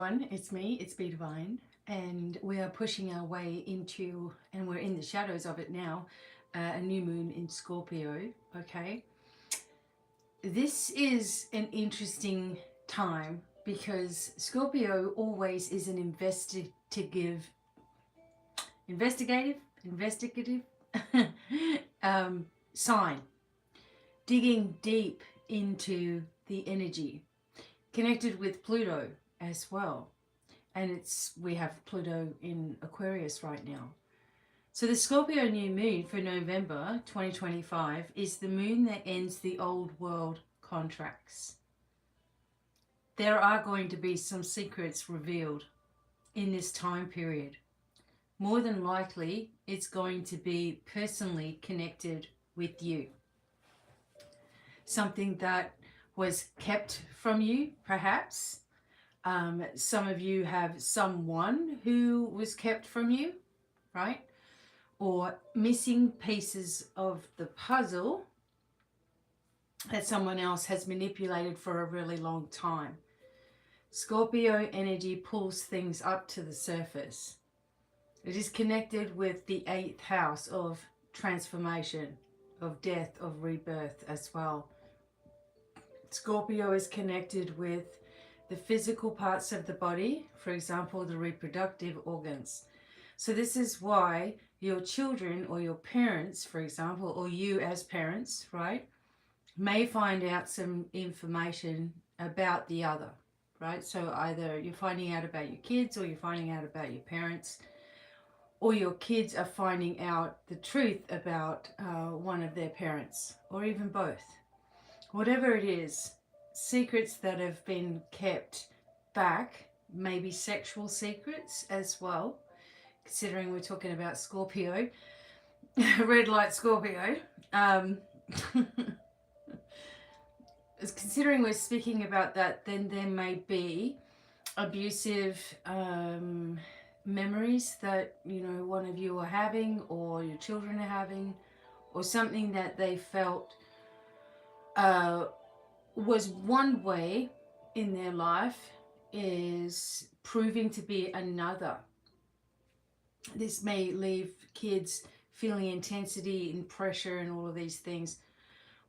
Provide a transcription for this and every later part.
It's me, it's BDevine, and we are pushing our way into, and we're in the shadows of it now, a new moon in Scorpio. Okay, this is an interesting time because Scorpio always is an investigative sign, digging deep into the energy, connected with Pluto as well. And we have Pluto in Aquarius right now. So the Scorpio new moon for November 2025 is the moon that ends the old world contracts. There are going to be some secrets revealed in this time period. More than likely, it's going to be personally connected with you. Something that was kept from you, perhaps. Some of you have someone who was kept from you, right? Or missing pieces of the puzzle that someone else has manipulated for a really long time. Scorpio energy pulls things up to the surface. It is connected with the 8th house of transformation, of death, of rebirth as well. Scorpio is connected with the physical parts of the body, for example, the reproductive organs. So this is why your children or your parents, for example, or you as parents, right, may find out some information about the other, right? So either you're finding out about your kids or you're finding out about your parents, or your kids are finding out the truth about one of their parents, or even both. Whatever it is, secrets that have been kept back, maybe sexual secrets as well, considering we're talking about Scorpio, red light Scorpio. Considering we're speaking about that, then there may be abusive memories that one of you are having, or your children are having, or something that they felt was one way in their life is proving to be another. This may leave kids feeling intensity and pressure and all of these things.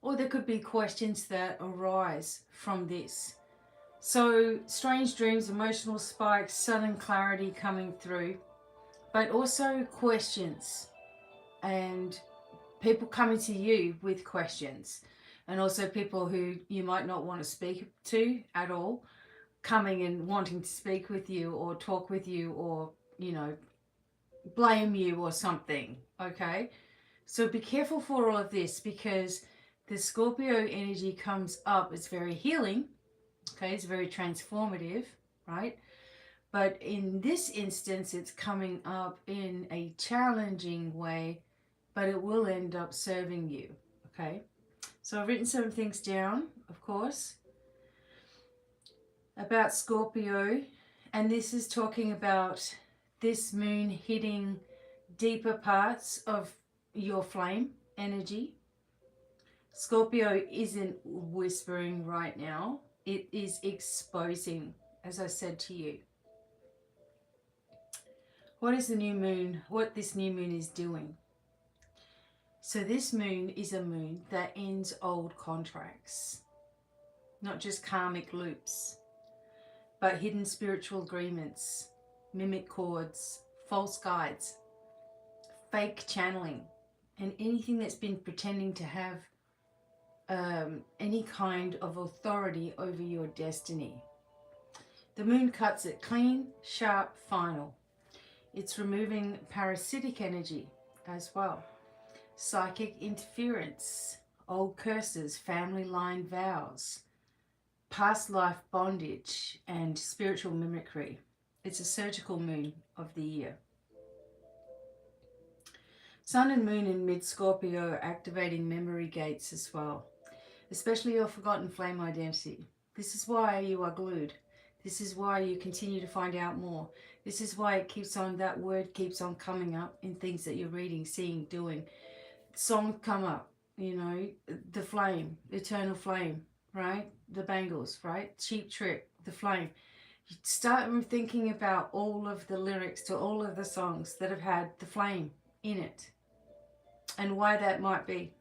Or there could be questions that arise from this. So strange dreams, emotional spikes, sudden clarity coming through, but also questions and people coming to you with questions, and also people who you might not want to speak to at all coming and wanting to speak with you or talk with you, or blame you or something. Okay, so be careful for all of this, because the Scorpio energy comes up. It's very healing. Okay, it's very transformative, right? But in this instance, it's coming up in a challenging way, but it will end up serving you. Okay, so I've written some things down, of course, about Scorpio, and this is talking about this moon hitting deeper parts of your flame energy. Scorpio isn't whispering right now. It is exposing, as I said to you. What is the new moon? What this new moon is doing? So this moon is a moon that ends old contracts, not just karmic loops, but hidden spiritual agreements, mimic cords, false guides, fake channeling, and anything that's been pretending to have any kind of authority over your destiny. The moon cuts it clean, sharp, final. It's removing parasitic energy as well. Psychic interference, old curses, family line vows, past life bondage, and spiritual mimicry. It's a surgical moon of the year. Sun and moon in mid-Scorpio are activating memory gates as well, especially your forgotten flame identity. This is why you are glued. This is why you continue to find out more. This is why it keeps on, that word keeps on coming up in things that you're reading, seeing, doing. Songs come up, the flame, eternal flame, right? The bangles, right? Cheap Trick, the flame. You start thinking about all of the lyrics to all of the songs that have had the flame in it and why that might be.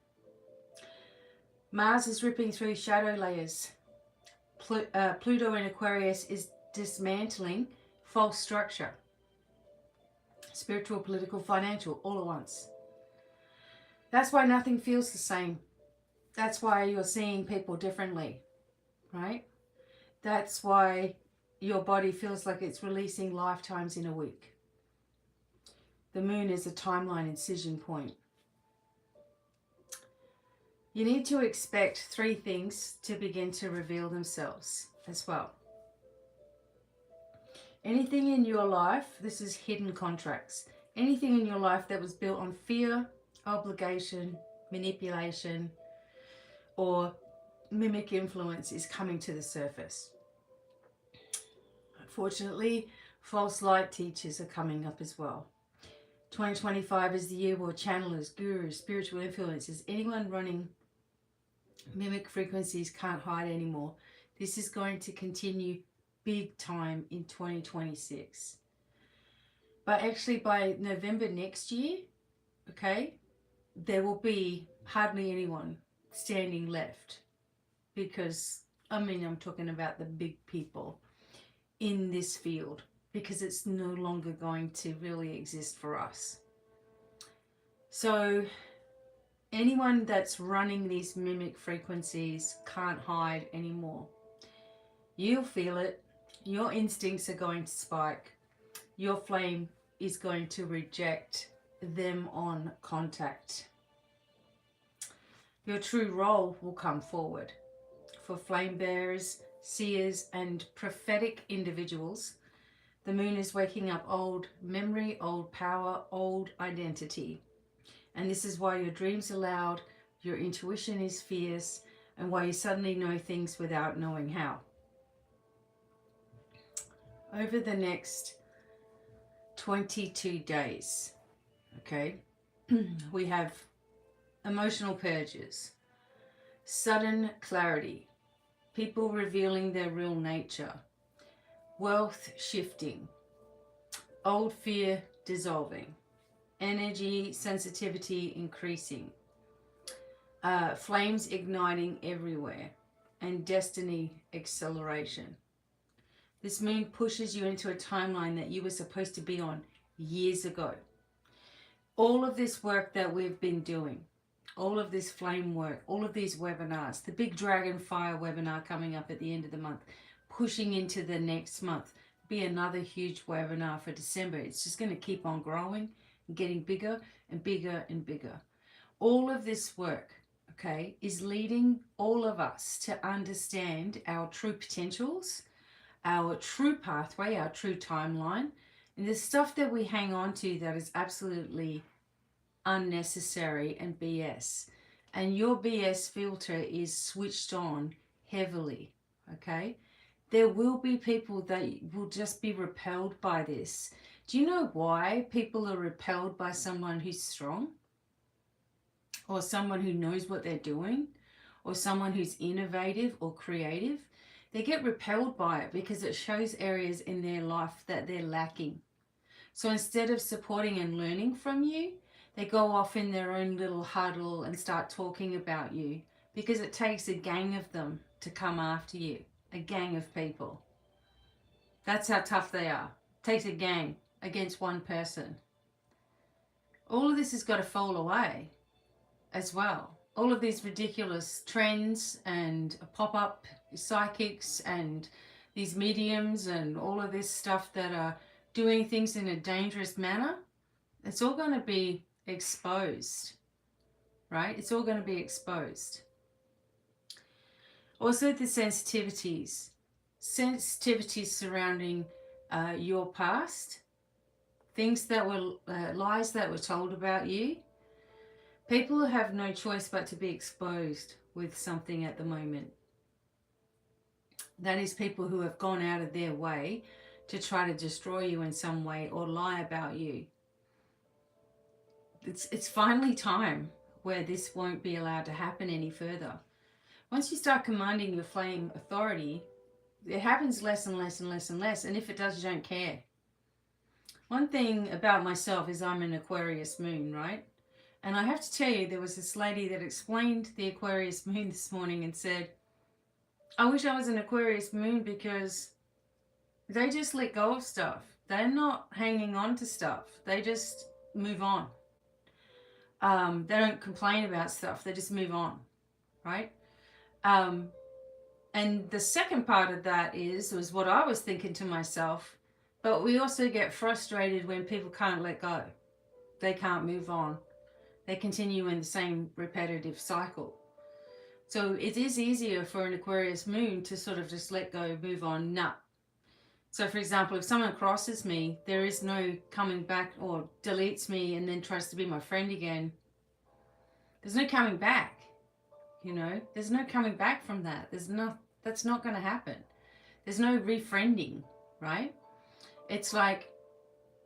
Mars is ripping through shadow layers. Pluto in Aquarius is dismantling false structure. Spiritual, political, financial, all at once. That's why nothing feels the same. That's why you're seeing people differently, right? That's why your body feels like it's releasing lifetimes in a week. The moon is a timeline incision point. You need to expect 3 things to begin to reveal themselves as well. Anything in your life, this is hidden contracts. Anything in your life that was built on fear, obligation, manipulation, or mimic influence is coming to the surface. Unfortunately, false light teachers are coming up as well. 2025 is the year where channelers, gurus, spiritual influencers, anyone running mimic frequencies can't hide anymore. This is going to continue big time in 2026. But actually by November next year, okay, there will be hardly anyone standing left, because I'm talking about the big people in this field, because it's no longer going to really exist for us. So anyone that's running these mimic frequencies can't hide anymore. You'll feel it. Your instincts are going to spike. Your flame is going to reject them on contact. Your true role will come forward. For flame bearers, seers, and prophetic individuals, the moon is waking up old memory, old power, old identity. And this is why your dreams are loud, your intuition is fierce, and why you suddenly know things without knowing how. Over the next 22 days, okay, we have emotional purges, sudden clarity, people revealing their real nature, wealth shifting, old fear dissolving, energy sensitivity increasing, flames igniting everywhere, and destiny acceleration. This moon pushes you into a timeline that you were supposed to be on years ago. All of this work that we've been doing, all of this flame work, all of these webinars, the big Dragon Fire webinar coming up at the end of the month, pushing into the next month, be another huge webinar for December. It's just going to keep on growing and getting bigger and bigger and bigger. All of this work, okay, is leading all of us to understand our true potentials, our true pathway, our true timeline, and the stuff that we hang on to that is absolutely unnecessary and BS. And your BS filter is switched on heavily, okay? There will be people that will just be repelled by this. Do you know why people are repelled by someone who's strong? Or someone who knows what they're doing? Or someone who's innovative or creative? They get repelled by it because it shows areas in their life that they're lacking. So instead of supporting and learning from you, they go off in their own little huddle and start talking about you, because it takes a gang of them to come after you, a gang of people. That's how tough they are. It takes a gang against one person. All of this has got to fall away as well. All of these ridiculous trends and pop-up psychics and these mediums and all of this stuff that are doing things in a dangerous manner, it's all going to be exposed, right? It's all going to be exposed. Also the sensitivities surrounding your past, things that were lies that were told about you. People have no choice but to be exposed with something at the moment. That is people who have gone out of their way to try to destroy you in some way or lie about you. It's finally time where this won't be allowed to happen any further. Once you start commanding your flame authority, it happens less and less and less and less. And if it does, you don't care. One thing about myself is I'm an Aquarius moon, right? And I have to tell you, there was this lady that explained the Aquarius moon this morning and said, I wish I was an Aquarius moon because they just let go of stuff. They're not hanging on to stuff. They just move on. They don't complain about stuff. They just move on, right? And the second part of that was what I was thinking to myself, but we also get frustrated when people can't let go. They can't move on. They continue in the same repetitive cycle. So it is easier for an Aquarius moon to sort of just let go, move on, nah. So for example, if someone crosses me, there is no coming back, or deletes me and then tries to be my friend again. There's no coming back, you know. There's no coming back from that. That's not going to happen. There's no refriending, right? It's like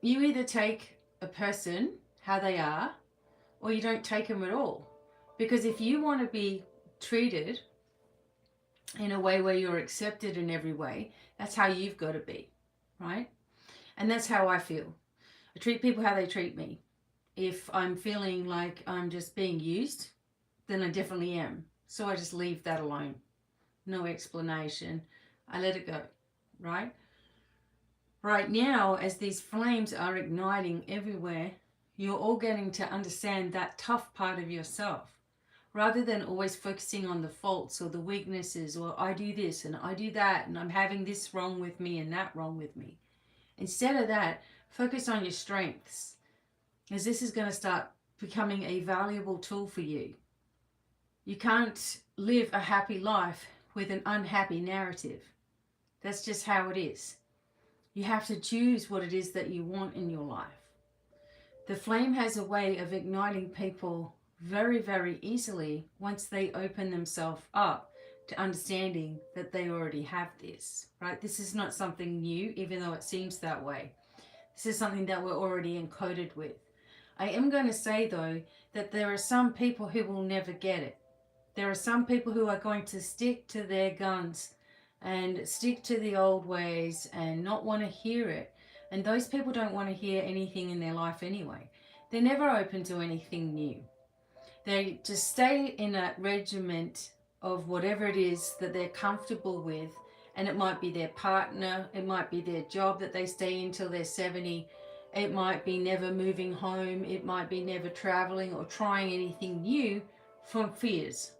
you either take a person how they are, or you don't take them at all. Because if you want to be treated in a way where you're accepted in every way, that's how you've got to be, right? And that's how I feel. I treat people how they treat me. If I'm feeling like I'm just being used, then I definitely am. So I just leave that alone. No explanation. I let it go, right? Right now, as these flames are igniting everywhere, you're all getting to understand that tough part of yourself, rather than always focusing on the faults or the weaknesses, or I do this and I do that and I'm having this wrong with me and that wrong with me. Instead of that, focus on your strengths, as this is going to start becoming a valuable tool for you. You can't live a happy life with an unhappy narrative. That's just how it is. You have to choose what it is that you want in your life. The flame has a way of igniting people very, very easily once they open themselves up to understanding that they already have this, right? This is not something new, even though it seems that way. This is something that we're already encoded with. I am going to say, though, that there are some people who will never get it. There are some people who are going to stick to their guns and stick to the old ways and not want to hear it. And those people don't want to hear anything in their life anyway. They're never open to anything new. They just stay in a regiment of whatever it is that they're comfortable with. And it might be their partner, it might be their job that they stay in till they're 70. It might be never moving home, it might be never traveling or trying anything new from fears.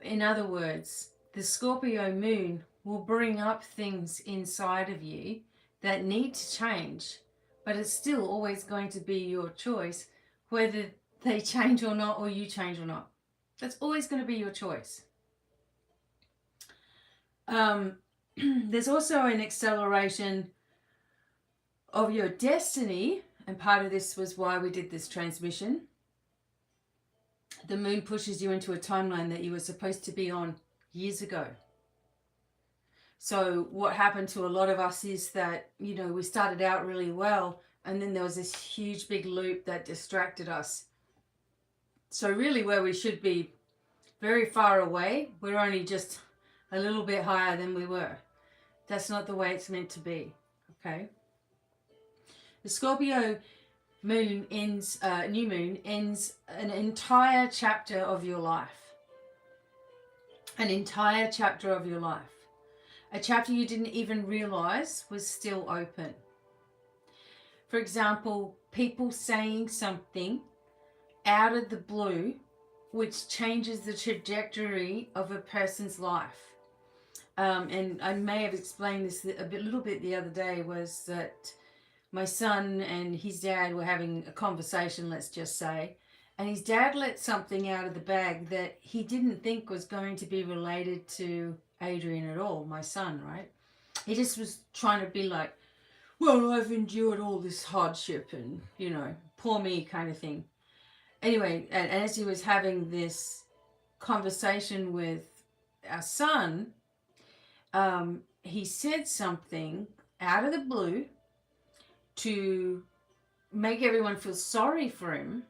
In other words, the Scorpio moon will bring up things inside of you that need to change, but it's still always going to be your choice whether they change or not, or you change or not. That's always going to be your choice. There's also an acceleration of your destiny, and part of this was why we did this transmission. The moon pushes you into a timeline that you were supposed to be on years ago. So what happened to a lot of us is that, you know, we started out really well, and then there was this huge big loop that distracted us. So really where we should be very far away, we're only just a little bit higher than we were. That's not the way it's meant to be, okay? The Scorpio moon ends, new moon ends an entire chapter of your life. An entire chapter of your life. A chapter you didn't even realize was still open. For example, people saying something out of the blue which changes the trajectory of a person's life. And I may have explained this little bit the other day, was that my son and his dad were having a conversation, let's just say, and his dad let something out of the bag that he didn't think was going to be related to Adrian at all, my son, right? He just was trying to be like, well, I've endured all this hardship and, you know, poor me kind of thing. Anyway, and as he was having this conversation with our son, he said something out of the blue to make everyone feel sorry for him.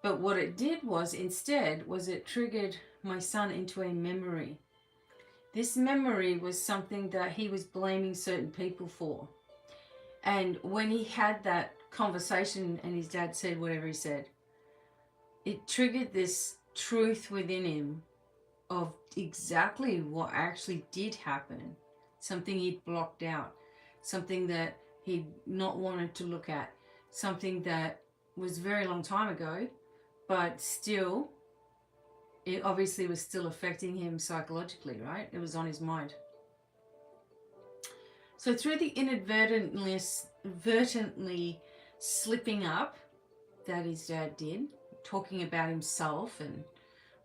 But what it did was, instead, was it triggered my son into a memory. This memory was something that he was blaming certain people for. And when he had that conversation and his dad said whatever he said, it triggered this truth within him of exactly what actually did happen. Something he'd blocked out, something that he'd not wanted to look at, something that was a very long time ago, but still, it obviously was still affecting him psychologically, right? It was on his mind. So through the inadvertently slipping up that his dad did, talking about himself and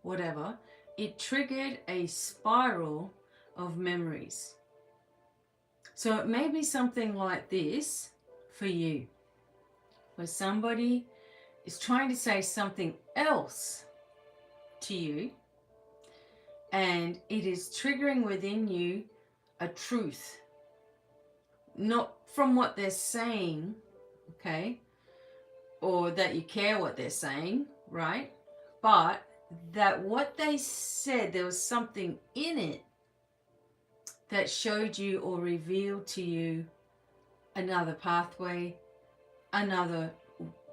whatever, it triggered a spiral of memories. So it may be something like this for you, where somebody is trying to say something else to you, and it is triggering within you a truth, not from what they're saying, okay, or that you care what they're saying, right? But that what they said, there was something in it that showed you or revealed to you another pathway, another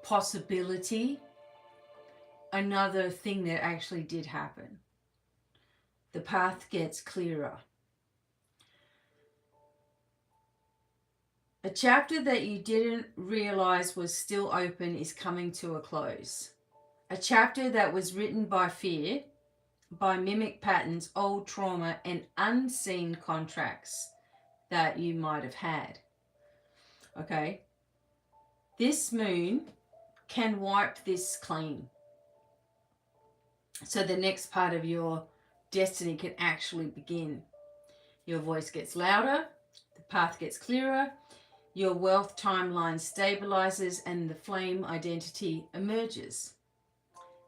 possibility, another thing that actually did happen. The path gets clearer. A chapter that you didn't realize was still open is coming to a close. A chapter that was written by fear, by mimic patterns, old trauma, and unseen contracts that you might have had. Okay? This moon can wipe this clean. So the next part of your destiny can actually begin. Your voice gets louder, the path gets clearer, your wealth timeline stabilizes, and the flame identity emerges.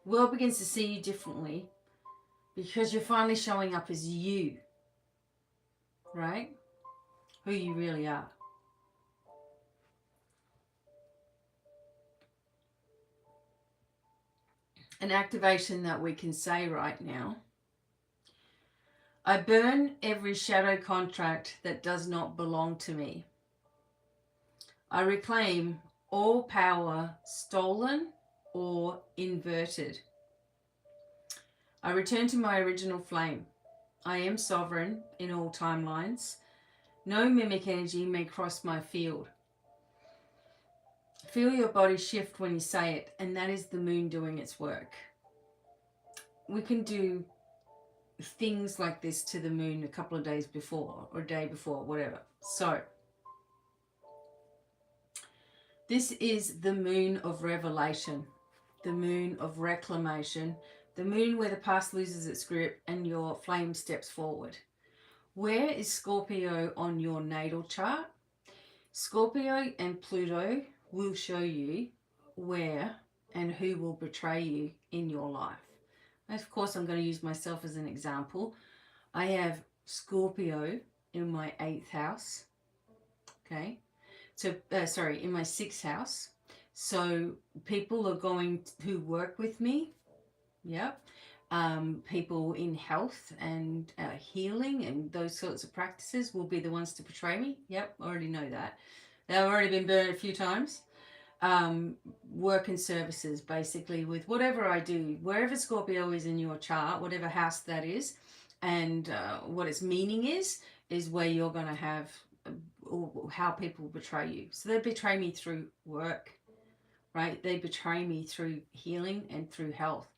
The world begins to see you differently because you're finally showing up as you, right? Who you really are. An activation that we can say right now. I burn every shadow contract that does not belong to me. I reclaim all power stolen or inverted. I return to my original flame. I am sovereign in all timelines. No mimic energy may cross my field. Feel your body shift when you say it, and that is the moon doing its work. We can do things like this to the moon a couple of days before or a day before, whatever. So, this is the moon of revelation, the moon of reclamation, the moon where the past loses its grip and your flame steps forward. Where is Scorpio on your natal chart? Scorpio and Pluto will show you where and who will betray you in your life. Of course, I'm going to use myself as an example. I have Scorpio in my 8th house. Okay. So, in my 6th house. So people are going who work with me. Yep. People in health and healing and those sorts of practices will be the ones to betray me. Yep. Already know that. They've already been burned a few times. Work and services, basically, with whatever I do, wherever Scorpio is in your chart, whatever house that is, and what its meaning is where you're going to have or how people betray you. So they betray me through work, right? They betray me through healing and through health.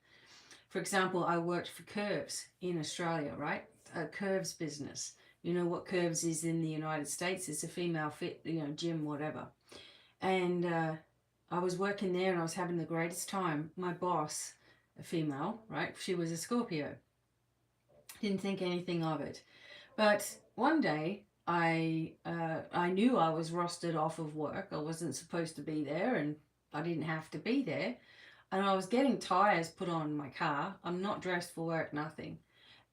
For example, I worked for Curves in Australia, right? A Curves business. You know what Curves is in the United States? It's a female fit, gym, whatever. And I was working there and I was having the greatest time. My boss, a female, right? She was a Scorpio. Didn't think anything of it. But one day I knew I was rostered off of work. I wasn't supposed to be there and I didn't have to be there. And I was getting tires put on my car. I'm not dressed for work, nothing.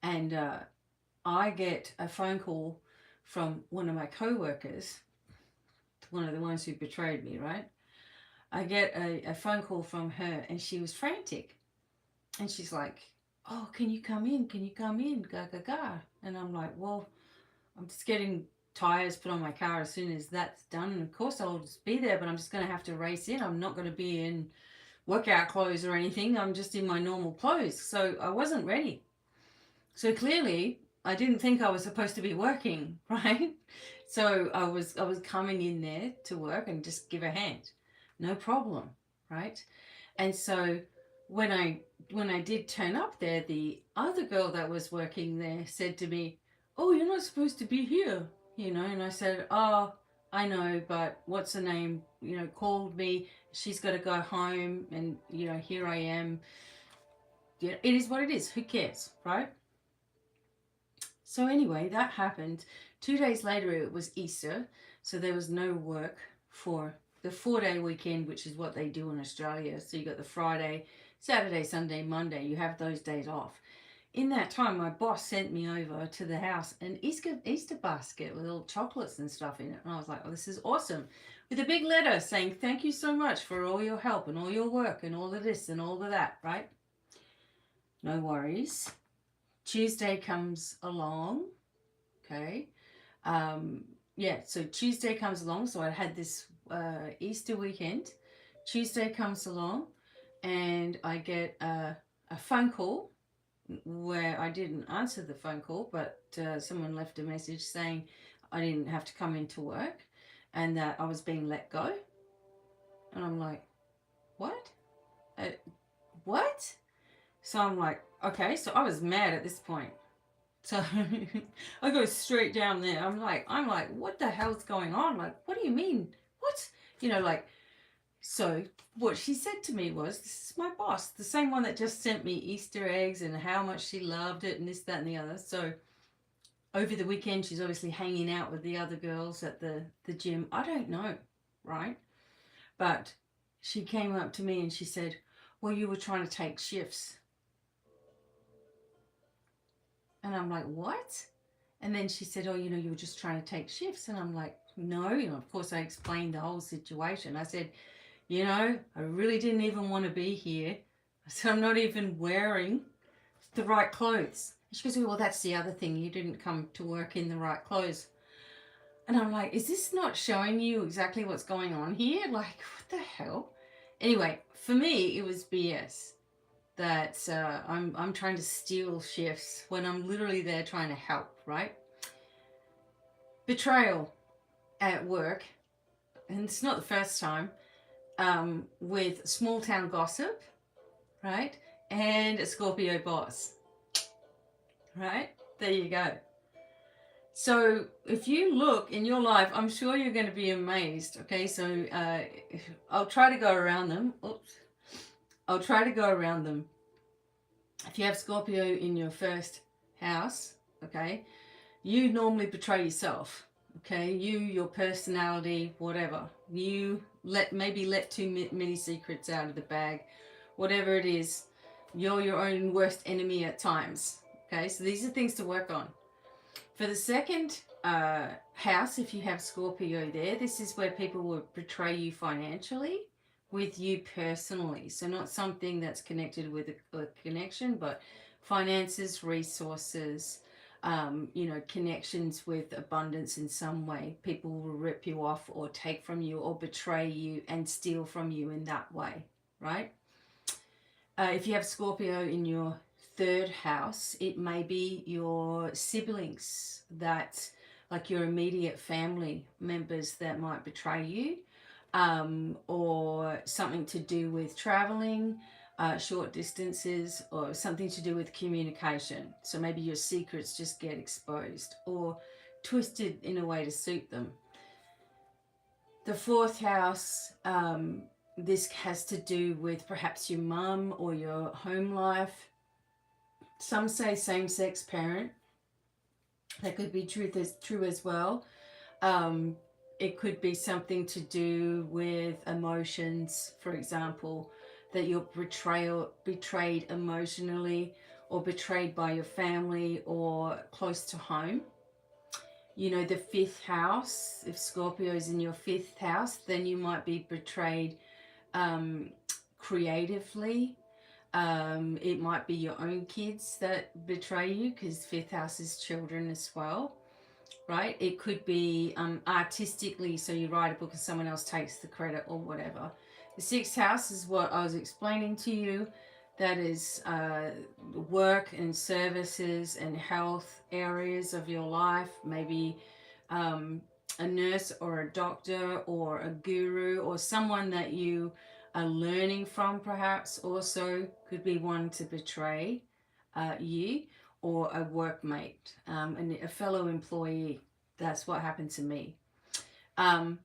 And I get a phone call from one of my co-workers, one of the ones who betrayed me, right? I get a phone call from her and she was frantic. And she's like, oh, can you come in? Can you come in? Ga, ga, ga. And I'm like, well, I'm just getting tires put on my car as soon as that's done. And of course, I'll just be there, but I'm just going to have to race in. I'm not going to be in workout clothes or anything. I'm just in my normal clothes. So I wasn't ready. So clearly, I didn't think I was supposed to be working, right? So I was coming in there to work and just give a hand. No problem, right? And so when I when I did turn up there, the other girl that was working there said to me, "Oh, you're not supposed to be here," and I said, "Oh, I know, but what's her name, called me. She's got to go home, and here I am. Yeah, it is what it is. Who cares, right?" So anyway, that happened. 2 days later, it was Easter, so there was no work for the 4-day weekend, which is what they do in Australia. So you got the Friday, Saturday, Sunday, Monday. You have those days off. In that time, my boss sent me over to the house an Easter basket with all chocolates and stuff in it. And I was like, oh, this is awesome. With a big letter saying, thank you so much for all your help and all your work and all of this and all of that, right? No worries. Tuesday comes along, okay. Yeah, so Tuesday comes along. So I had this Easter weekend. Tuesday comes along, and I get a phone call where I didn't answer the phone call, but someone left a message saying I didn't have to come into work and that I was being let go. And I'm like, what? Uh, what? So I'm like, okay. So I was mad at this point. So I go straight down there. I'm like, what the hell's going on? Like, what do you mean? What? Like, so what she said to me was, this is my boss, the same one that just sent me Easter eggs and how much she loved it and this, that, and the other. So over the weekend, she's obviously hanging out with the other girls at the gym. I don't know, right? But she came up to me and she said, well, you were trying to take shifts. And I'm like, what? And then she said, oh, you were just trying to take shifts. And I'm like, no. Of course, I explained the whole situation. I said, I really didn't even want to be here. I said, I'm not even wearing the right clothes. And she goes, well, that's the other thing. You didn't come to work in the right clothes. And I'm like, is this not showing you exactly what's going on here? Like, what the hell? Anyway, for me, it was BS that I'm trying to steal shifts when I'm literally there trying to help, right? Betrayal at work, and it's not the first time, with small town gossip, right? And a Scorpio boss, right? There you go. So if you look in your life, I'm sure you're going to be amazed. Okay, so I'll try to go around them. I'll try to go around them. If you have Scorpio in your first house, okay, you normally betray yourself. Okay, your personality, whatever. You let too many secrets out of the bag, whatever it is. You're your own worst enemy at times. Okay, so these are things to work on. For the second house, if you have Scorpio there, this is where people will betray you financially with you personally. So not something that's connected with a connection, but finances, resources, connections with abundance in some way. People will rip you off or take from you or betray you and steal from you in that way, right? If you have Scorpio in your third house, it may be your siblings, that like your immediate family members that might betray you, or something to do with traveling, short distances, or something to do with communication. So maybe your secrets just get exposed or twisted in a way to suit them. The fourth house, this has to do with perhaps your mum or your home life. Some say same-sex parent. That could be true as well. It could be something to do with emotions, for example, that you're betrayed emotionally or betrayed by your family or close to home. The fifth house, if Scorpio is in your fifth house, then you might be betrayed creatively, It might be your own kids that betray you, because fifth house is children as well, right? It could be artistically, so you write a book and someone else takes the credit or whatever. The sixth house is what I was explaining to you. That is work and services and health areas of your life. Maybe a nurse or a doctor or a guru or someone that you are learning from, perhaps also could be one to betray you, or a workmate, and a fellow employee. That's what happened to me. Um,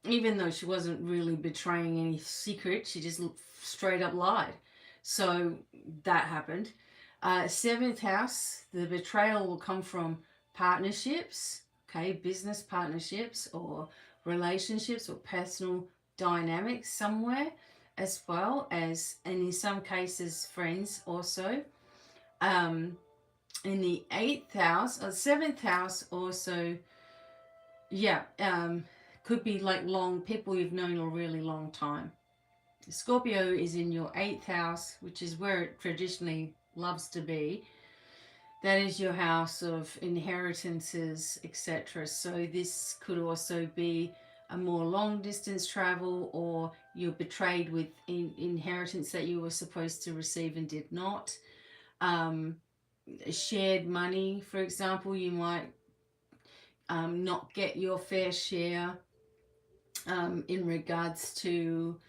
Even though she wasn't really betraying any secret, she just straight up lied. So that happened. Seventh house, the betrayal will come from partnerships, okay, business partnerships or relationships or personal dynamics somewhere, as well as, and in some cases, friends also. Um, in the eighth house or seventh house also, yeah, could be like long people you've known a really long time. Scorpio is in your eighth house, which is where it traditionally loves to be. That is your house of inheritances, etc. So this could also be a more long distance travel, or you're betrayed with inheritance that you were supposed to receive and did not. Um, Shared money, for example, you might not get your fair share in regards to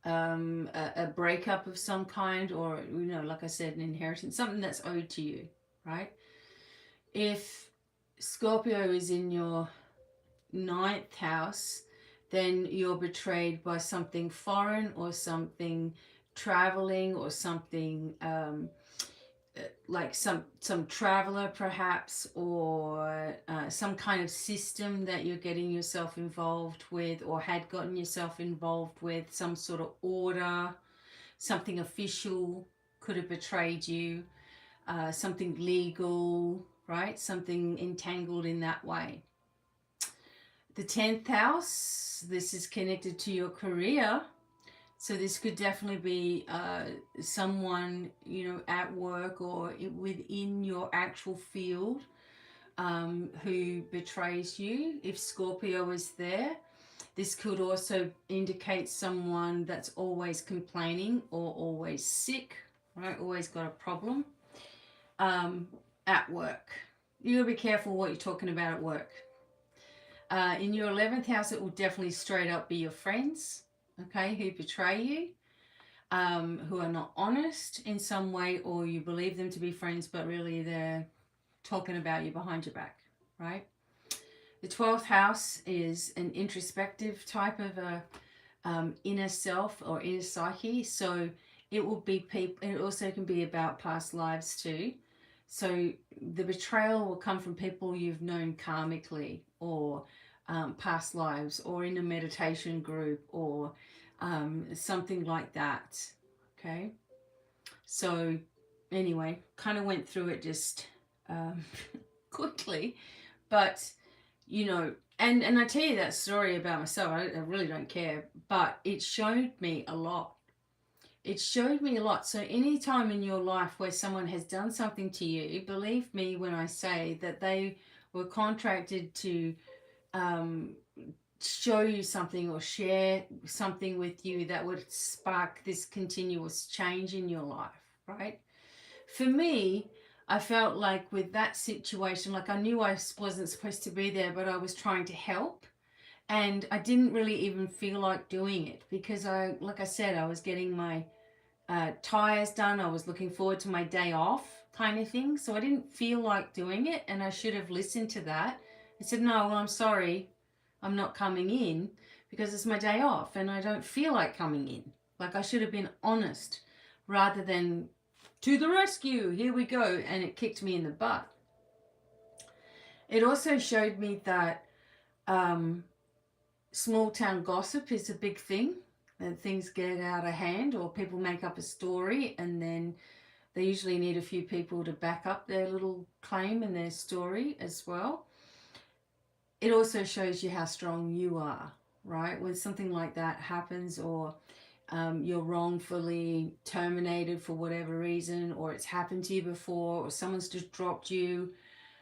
a breakup of some kind, or, like I said, an inheritance, something that's owed to you, right? If Scorpio is in your ninth house, then you're betrayed by something foreign or something traveling or something like some traveler perhaps, or some kind of system that you're getting yourself involved with or had gotten yourself involved with, some sort of order, something official could have betrayed you, something legal, right? Something entangled in that way. The 10th house, this is connected to your career. So this could definitely be someone, at work or within your actual field, who betrays you. If Scorpio is there, this could also indicate someone that's always complaining or always sick, right? Always got a problem at work. You gotta be careful what you're talking about at work. In your 11th house, it will definitely straight up be your friends, okay, who betray you, who are not honest in some way, or you believe them to be friends, but really they're talking about you behind your back, right? The 12th house is an introspective type of a inner self or inner psyche. So it will be people, it also can be about past lives too. So the betrayal will come from people you've known karmically, or past lives, or in a meditation group, or something like that. Okay. So anyway, kind of went through it just quickly, but and I tell you that story about myself, I really don't care, but it showed me a lot. It showed me a lot. So any time in your life where someone has done something to you, believe me when I say that they were contracted to show you something or share something with you that would spark this continuous change in your life, right? For me, I felt like with that situation, like I knew I wasn't supposed to be there, but I was trying to help. And I didn't really even feel like doing it, because like I said, I was getting my tires done. I was looking forward to my day off kind of thing. So I didn't feel like doing it, and I should have listened to that. I said, no, well, I'm sorry, I'm not coming in because it's my day off and I don't feel like coming in. Like I should have been honest rather than to the rescue, here we go, and it kicked me in the butt. It also showed me that small town gossip is a big thing, and things get out of hand, or people make up a story and then they usually need a few people to back up their little claim and their story as well. It also shows you how strong you are, right? When something like that happens, or you're wrongfully terminated for whatever reason, or it's happened to you before, or someone's just dropped you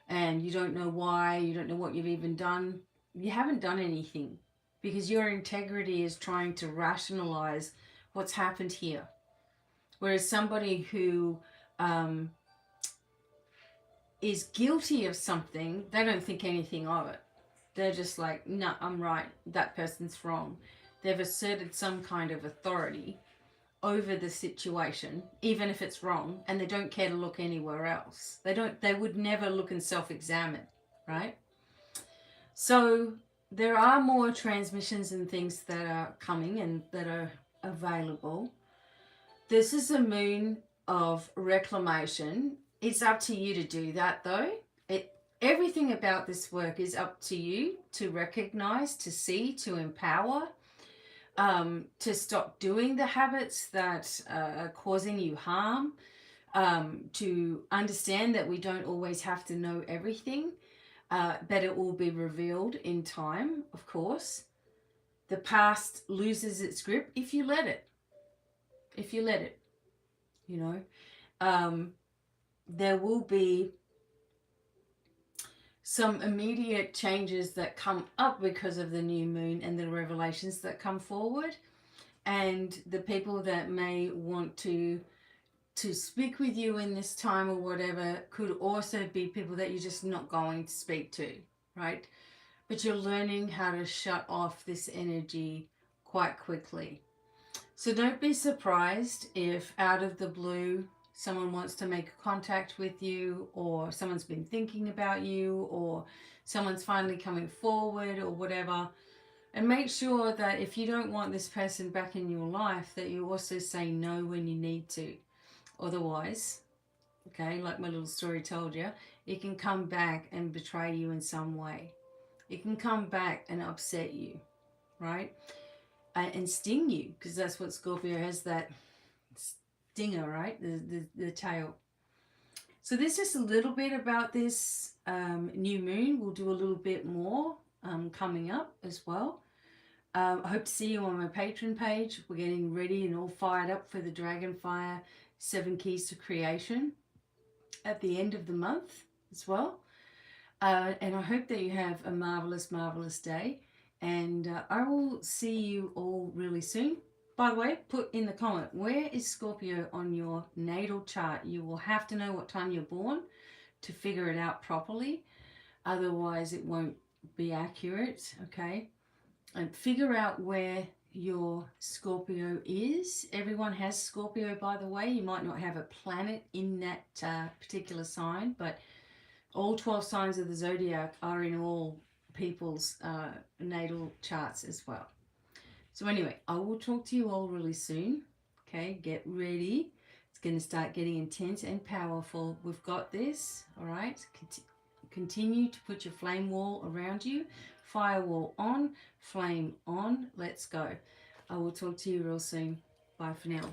and you don't know why, you don't know what you've even done. You haven't done anything because your integrity is trying to rationalize what's happened here. Whereas somebody who is guilty of something, they don't think anything of it. They're just like, no, I'm right, that person's wrong. They've asserted some kind of authority over the situation, even if it's wrong, and they don't care to look anywhere else. They would never look and self-examine, right? So there are more transmissions and things that are coming and that are available. This is a moon of reclamation. It's up to you to do that, though. Everything about this work is up to you to recognize, to see, to empower, to stop doing the habits that are causing you harm, to understand that we don't always have to know everything, but it will be revealed in time, of course. The past loses its grip if you let it. If you let it, you know. There will be some immediate changes that come up because of the new moon and the revelations that come forward. And the people that may want to speak with you in this time or whatever could also be people that you're just not going to speak to, right? But you're learning how to shut off this energy quite quickly. So don't be surprised if out of the blue someone wants to make contact with you, or someone's been thinking about you, or someone's finally coming forward or whatever. And make sure that if you don't want this person back in your life, that you also say no when you need to. Otherwise, okay, like my little story told you, it can come back and betray you in some way. It can come back and upset you, right? And sting you, because that's what Scorpio has, that stinger, right? The tail. So there's just a little bit about this new moon. We'll do a little bit more coming up as well. I hope to see you on my Patreon page. We're getting ready and all fired up for the Dragonfire 7 Keys to Creation at the end of the month as well. And I hope that you have a marvelous, marvelous day. And I will see you all really soon. By the way, put in the comment, where is Scorpio on your natal chart? You will have to know what time you're born to figure it out properly. Otherwise, it won't be accurate, okay? And figure out where your Scorpio is. Everyone has Scorpio, by the way. You might not have a planet in that particular sign, but all 12 signs of the zodiac are in all people's natal charts as well. So anyway, I will talk to you all really soon. Okay, get ready. It's going to start getting intense and powerful. We've got this, all right? Continue to put your flame wall around you. Firewall on, flame on. Let's go. I will talk to you real soon. Bye for now.